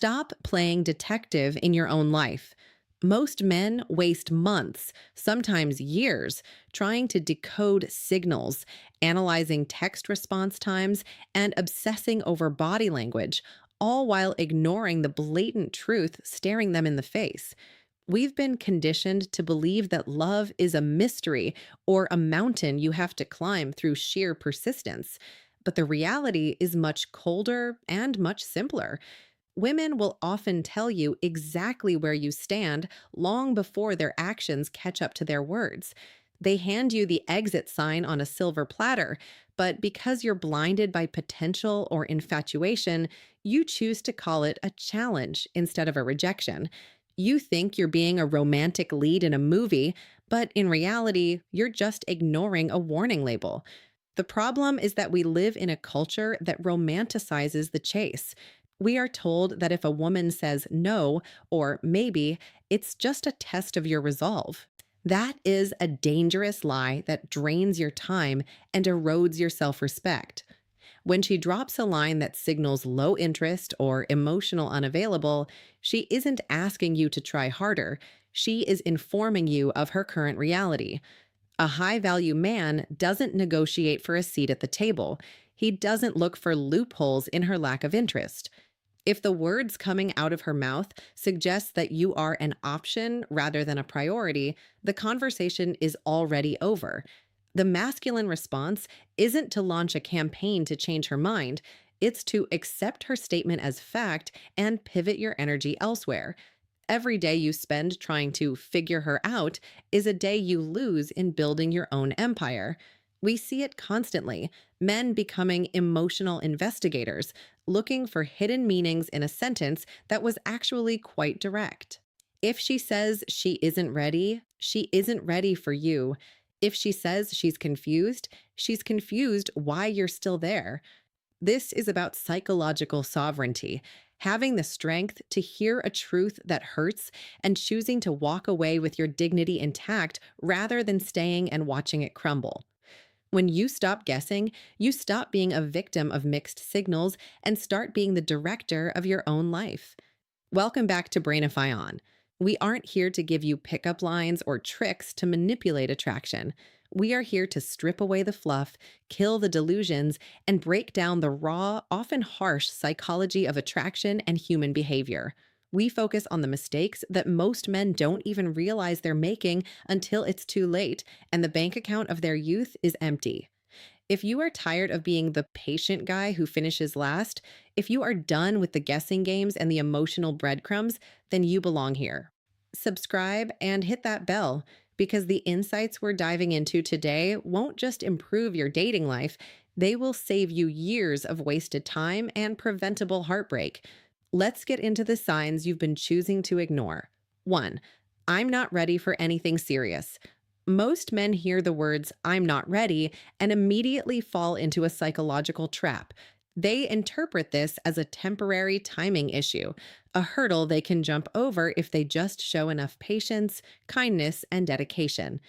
Stop playing detective in your own life. Most men waste months, sometimes years, trying to decode signals, analyzing text response times, and obsessing over body language, all while ignoring the blatant truth staring them in the face. We've been conditioned to believe that love is a mystery or a mountain you have to climb through sheer persistence. But the reality is much colder and much simpler. Women will often tell you exactly where you stand long before their actions catch up to their words. They hand you the exit sign on a silver platter, but because you're blinded by potential or infatuation, you choose to call it a challenge instead of a rejection. You think you're being a romantic lead in a movie, but in reality, you're just ignoring a warning label. The problem is that we live in a culture that romanticizes the chase. We are told that if a woman says no or maybe, it's just a test of your resolve. That is a dangerous lie that drains your time and erodes your self respect. When she drops a line that signals low interest or emotional unavailable, she isn't asking you to try harder. She is informing you of her current reality. A high value man doesn't negotiate for a seat at the table. He doesn't look for loopholes in her lack of interest. If the words coming out of her mouth suggest that you are an option rather than a priority, the conversation is already over. The masculine response isn't to launch a campaign to change her mind, it's to accept her statement as fact and pivot your energy elsewhere. Every day you spend trying to figure her out is a day you lose in building your own empire. We see it constantly, men becoming emotional investigators, looking for hidden meanings in a sentence that was actually quite direct. If she says she isn't ready for you. If she says she's confused why you're still there. This is about psychological sovereignty, having the strength to hear a truth that hurts and choosing to walk away with your dignity intact rather than staying and watching it crumble. When you stop guessing, you stop being a victim of mixed signals and start being the director of your own life. Welcome back to Brainify On. We aren't here to give you pickup lines or tricks to manipulate attraction. We are here to strip away the fluff, kill the delusions, and break down the raw, often harsh psychology of attraction and human behavior. We focus on the mistakes that most men don't even realize they're making until it's too late and the bank account of their youth is empty. If you are tired of being the patient guy who finishes last, if you are done with the guessing games and the emotional breadcrumbs, then you belong here. Subscribe and hit that bell because the insights we're diving into today won't just improve your dating life, they will save you years of wasted time and preventable heartbreak. Let's get into the signs you've been choosing to ignore. 1. I'm not ready for anything serious. Most men hear the words, I'm not ready, and immediately fall into a psychological trap. They interpret this as a temporary timing issue, a hurdle they can jump over if they just show enough patience, kindness, and dedication.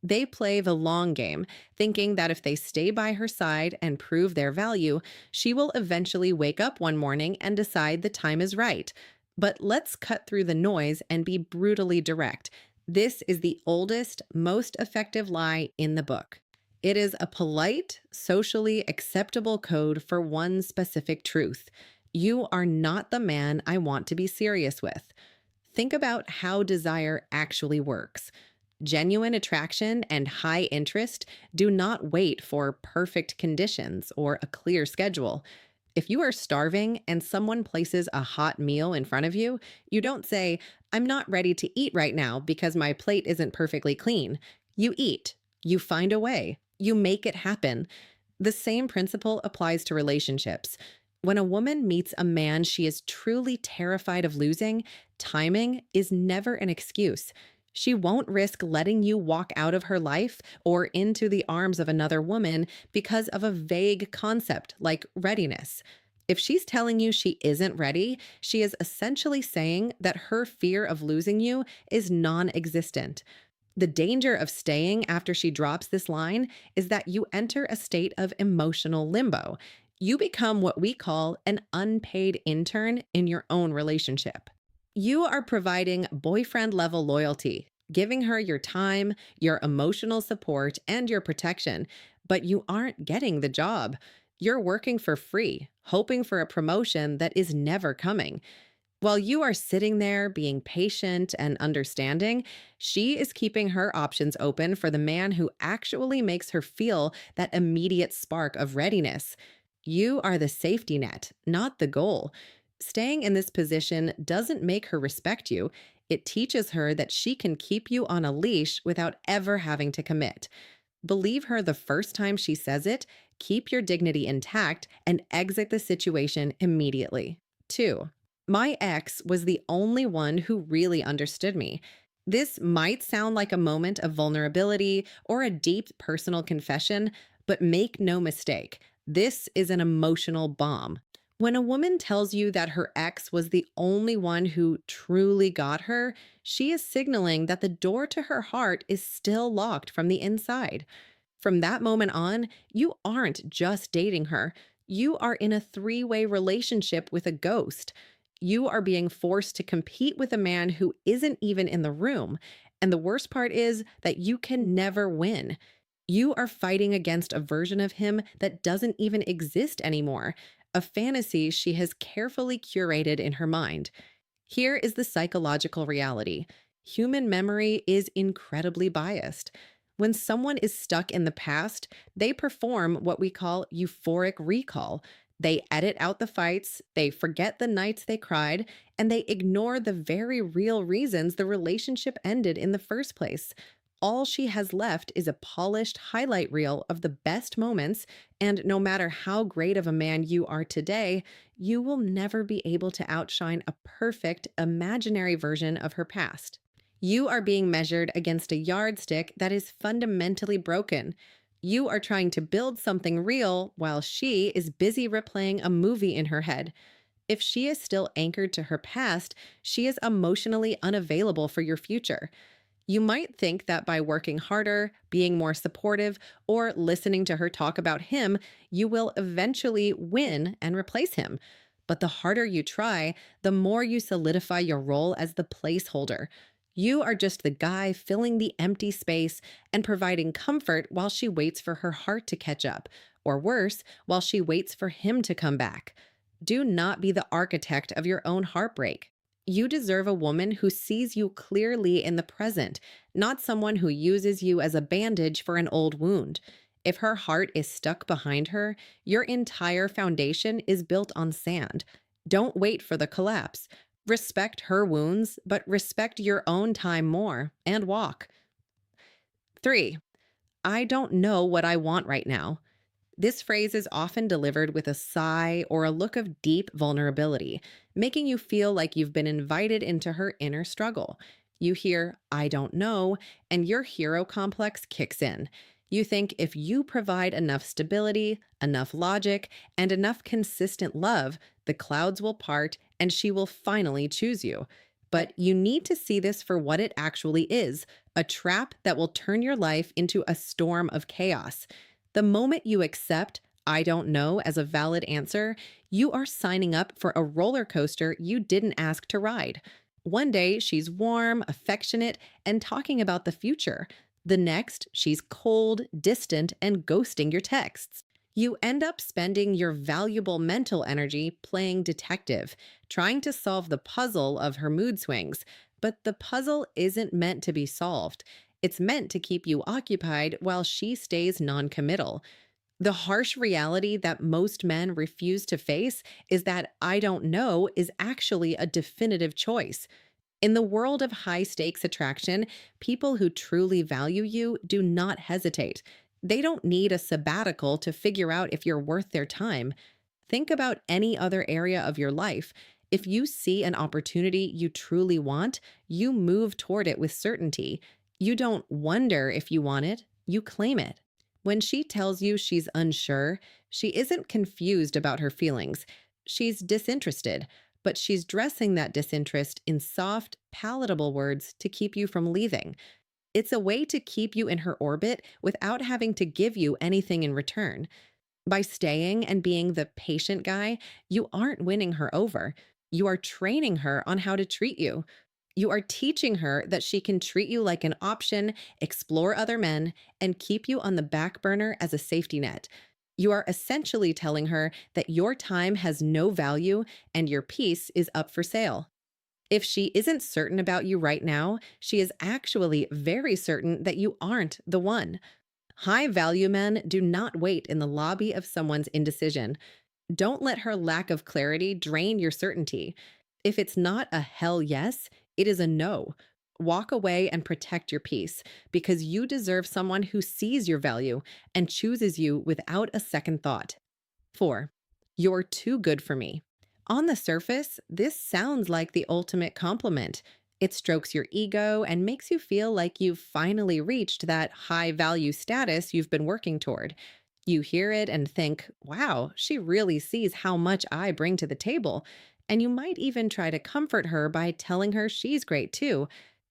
They play the long game, thinking that if they stay by her side and prove their value, she will eventually wake up one morning and decide the time is right. But let's cut through the noise and be brutally direct. This is the oldest, most effective lie in the book. It is a polite, socially acceptable code for one specific truth. You are not the man I want to be serious with. Think about how desire actually works. Genuine attraction and high interest do not wait for perfect conditions or a clear schedule. If you are starving and someone places a hot meal in front of you, you don't say, I'm not ready to eat right now because my plate isn't perfectly clean. You eat. You find a way. You make it happen. The same principle applies to relationships. When a woman meets a man she is truly terrified of losing, timing is never an excuse. She won't risk letting you walk out of her life or into the arms of another woman because of a vague concept like readiness. If she's telling you she isn't ready, she is essentially saying that her fear of losing you is non-existent. The danger of staying after she drops this line is that you enter a state of emotional limbo. You become what we call an unpaid intern in your own relationship. You are providing boyfriend level loyalty, giving her your time, your emotional support, and your protection, but you aren't getting the job. You're working for free, hoping for a promotion that is never coming. While you are sitting there being patient and understanding, she is keeping her options open for the man who actually makes her feel that immediate spark of readiness. You are the safety net, not the goal. Staying in this position doesn't make her respect you. It teaches her that she can keep you on a leash without ever having to commit. Believe her the first time she says it, keep your dignity intact, and exit the situation immediately. 2. My ex was the only one who really understood me. This might sound like a moment of vulnerability or a deep personal confession, but make no mistake, this is an emotional bomb. When a woman tells you that her ex was the only one who truly got her, she is signaling that the door to her heart is still locked from the inside. From that moment on, you aren't just dating her. You are in a three-way relationship with a ghost. You are being forced to compete with a man who isn't even in the room. And the worst part is that you can never win. You are fighting against a version of him that doesn't even exist anymore, a fantasy she has carefully curated in her mind. Here is the psychological reality: human memory is incredibly biased. When someone is stuck in the past, they perform what we call euphoric recall. They edit out the fights, they forget the nights they cried, and they ignore the very real reasons the relationship ended in the first place. All she has left is a polished highlight reel of the best moments, and no matter how great of a man you are today, you will never be able to outshine a perfect, imaginary version of her past. You are being measured against a yardstick that is fundamentally broken. You are trying to build something real while she is busy replaying a movie in her head. If she is still anchored to her past, she is emotionally unavailable for your future. You might think that by working harder, being more supportive, or listening to her talk about him, you will eventually win and replace him. But the harder you try, the more you solidify your role as the placeholder. You are just the guy filling the empty space and providing comfort while she waits for her heart to catch up, or worse, while she waits for him to come back. Do not be the architect of your own heartbreak. You deserve a woman who sees you clearly in the present, not someone who uses you as a bandage for an old wound. If her heart is stuck behind her, your entire foundation is built on sand. Don't wait for the collapse. Respect her wounds, but respect your own time more and walk. 3. I don't know what I want right now. This phrase is often delivered with a sigh or a look of deep vulnerability, making you feel like you've been invited into her inner struggle. You hear, I don't know, and your hero complex kicks in. You think if you provide enough stability, enough logic, and enough consistent love, the clouds will part and she will finally choose you. But you need to see this for what it actually is: a trap that will turn your life into a storm of chaos. The moment you accept I don't know as a valid answer, you are signing up for a roller coaster you didn't ask to ride. One day, she's warm, affectionate, and talking about the future. The next, she's cold, distant, and ghosting your texts. You end up spending your valuable mental energy playing detective, trying to solve the puzzle of her mood swings. But the puzzle isn't meant to be solved. It's meant to keep you occupied while she stays noncommittal. The harsh reality that most men refuse to face is that I don't know is actually a definitive choice. In the world of high stakes attraction, people who truly value you do not hesitate. They don't need a sabbatical to figure out if you're worth their time. Think about any other area of your life. If you see an opportunity you truly want, you move toward it with certainty. You don't wonder if you want it, you claim it. When she tells you she's unsure, she isn't confused about her feelings. She's disinterested, but she's dressing that disinterest in soft, palatable words to keep you from leaving. It's a way to keep you in her orbit without having to give you anything in return. By staying and being the patient guy, you aren't winning her over. You are training her on how to treat you. You are teaching her that she can treat you like an option, explore other men, and keep you on the back burner as a safety net. You are essentially telling her that your time has no value and your peace is up for sale. If she isn't certain about you right now, she is actually very certain that you aren't the one. High value men do not wait in the lobby of someone's indecision. Don't let her lack of clarity drain your certainty. If it's not a hell yes, it is a no. Walk away and protect your peace because you deserve someone who sees your value and chooses you without a second thought. 4. You're too good for me. On the surface, this sounds like the ultimate compliment. It strokes your ego and makes you feel like you've finally reached that high value status you've been working toward. You hear it and think, wow, she really sees how much I bring to the table. And you might even try to comfort her by telling her she's great too.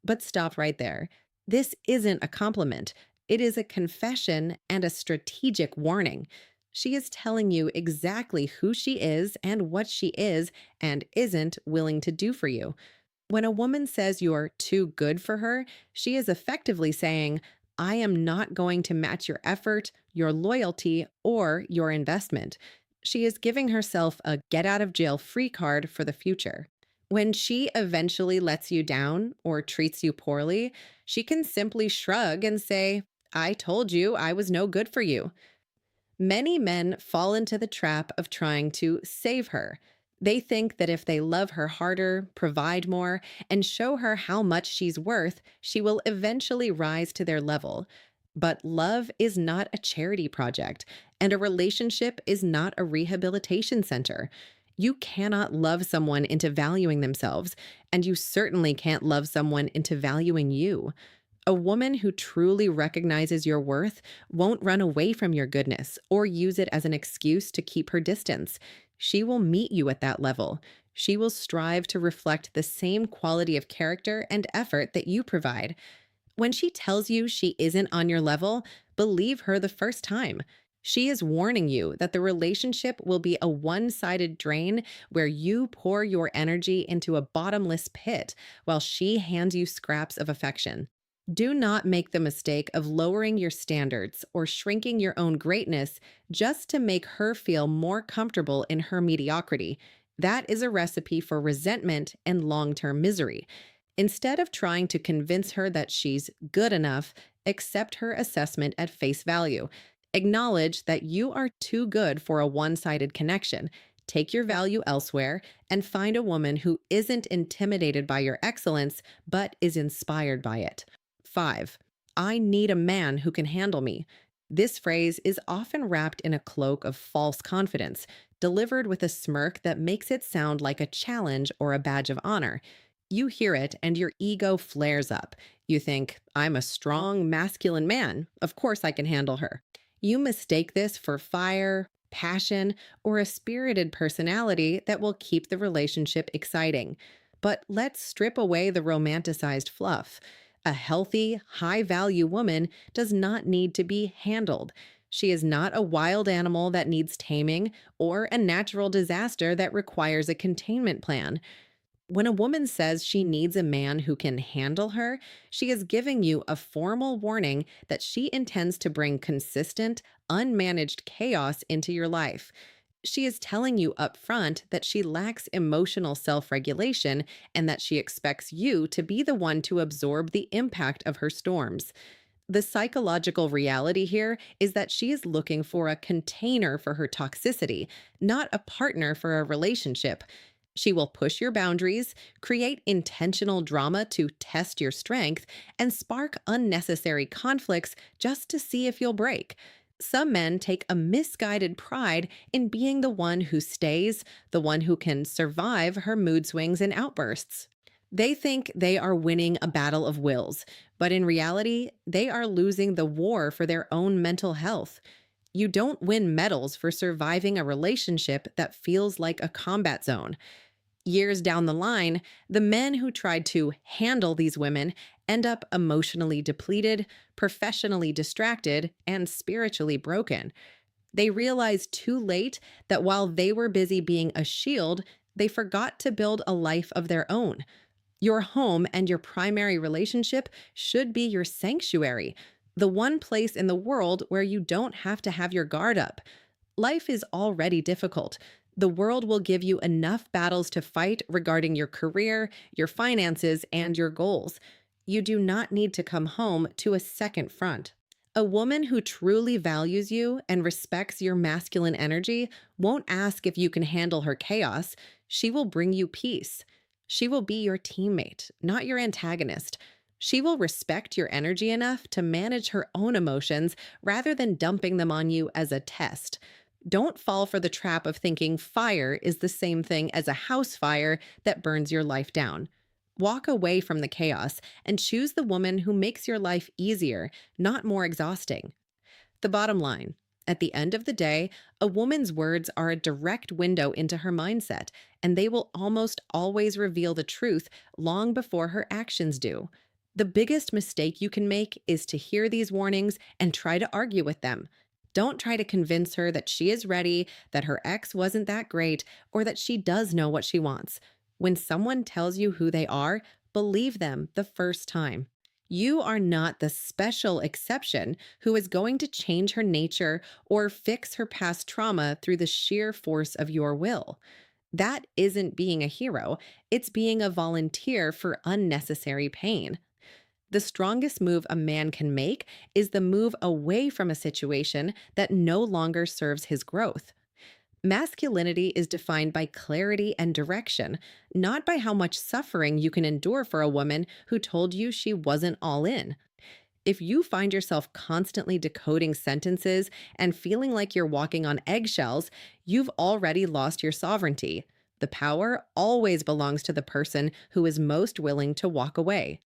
But stop right there. This isn't a compliment, it is a confession and a strategic warning. She is telling you exactly who she is and what she is and isn't willing to do for you. When a woman says you're too good for her, she is effectively saying, I am not going to match your effort, your loyalty, or your investment. She is giving herself a get out of jail free card for the future. When she eventually lets you down or treats you poorly, she can simply shrug and say, I told you I was no good for you. Many men fall into the trap of trying to save her. They think that if they love her harder, provide more, and show her how much she's worth, she will eventually rise to their level. But love is not a charity project, and a relationship is not a rehabilitation center. You cannot love someone into valuing themselves, and you certainly can't love someone into valuing you. A woman who truly recognizes your worth won't run away from your goodness or use it as an excuse to keep her distance. She will meet you at that level. She will strive to reflect the same quality of character and effort that you provide. When she tells you she isn't on your level, believe her the first time. She is warning you that the relationship will be a one sided drain where you pour your energy into a bottomless pit while she hands you scraps of affection. Do not make the mistake of lowering your standards or shrinking your own greatness just to make her feel more comfortable in her mediocrity. That is a recipe for resentment and long term misery. Instead of trying to convince her that she's good enough, accept her assessment at face value. Acknowledge that you are too good for a one sided connection. Take your value elsewhere and find a woman who isn't intimidated by your excellence, but is inspired by it. 5. I need a man who can handle me. This phrase is often wrapped in a cloak of false confidence, delivered with a smirk that makes it sound like a challenge or a badge of honor. You hear it and your ego flares up. You think, I'm a strong, masculine man. Of course I can handle her. You mistake this for fire, passion, or a spirited personality that will keep the relationship exciting. But let's strip away the romanticized fluff. A healthy, high value woman does not need to be handled. She is not a wild animal that needs taming or a natural disaster that requires a containment plan. When a woman says she needs a man who can handle her, she is giving you a formal warning that she intends to bring consistent, unmanaged chaos into your life. She is telling you up front that she lacks emotional self regulation and that she expects you to be the one to absorb the impact of her storms. The psychological reality here is that she is looking for a container for her toxicity, not a partner for a relationship. She will push your boundaries, create intentional drama to test your strength, and spark unnecessary conflicts just to see if you'll break. Some men take a misguided pride in being the one who stays, the one who can survive her mood swings and outbursts. They think they are winning a battle of wills, but in reality, they are losing the war for their own mental health. You don't win medals for surviving a relationship that feels like a combat zone. Years down the line, the men who tried to handle these women end up emotionally depleted, professionally distracted, and spiritually broken. They realized too late that while they were busy being a shield, they forgot to build a life of their own. Your home and your primary relationship should be your sanctuary, the one place in the world where you don't have to have your guard up. Life is already difficult. The world will give you enough battles to fight regarding your career, your finances, and your goals. You do not need to come home to a second front. A woman who truly values you and respects your masculine energy won't ask if you can handle her chaos. She will bring you peace. She will be your teammate, not your antagonist. She will respect your energy enough to manage her own emotions rather than dumping them on you as a test. Don't fall for the trap of thinking fire is the same thing as a house fire that burns your life down. Walk away from the chaos and choose the woman who makes your life easier, not more exhausting. The bottom line: at the end of the day, a woman's words are a direct window into her mindset, and they will almost always reveal the truth long before her actions do. The biggest mistake you can make is to hear these warnings and try to argue with them. Don't try to convince her that she is ready, that her ex wasn't that great, or that she does know what she wants. When someone tells you who they are, believe them the first time. You are not the special exception who is going to change her nature or fix her past trauma through the sheer force of your will. That isn't being a hero, it's being a volunteer for unnecessary pain. The strongest move a man can make is the move away from a situation that no longer serves his growth. Masculinity is defined by clarity and direction, not by how much suffering you can endure for a woman who told you she wasn't all in. If you find yourself constantly decoding sentences and feeling like you're walking on eggshells, you've already lost your sovereignty. The power always belongs to the person who is most willing to walk away.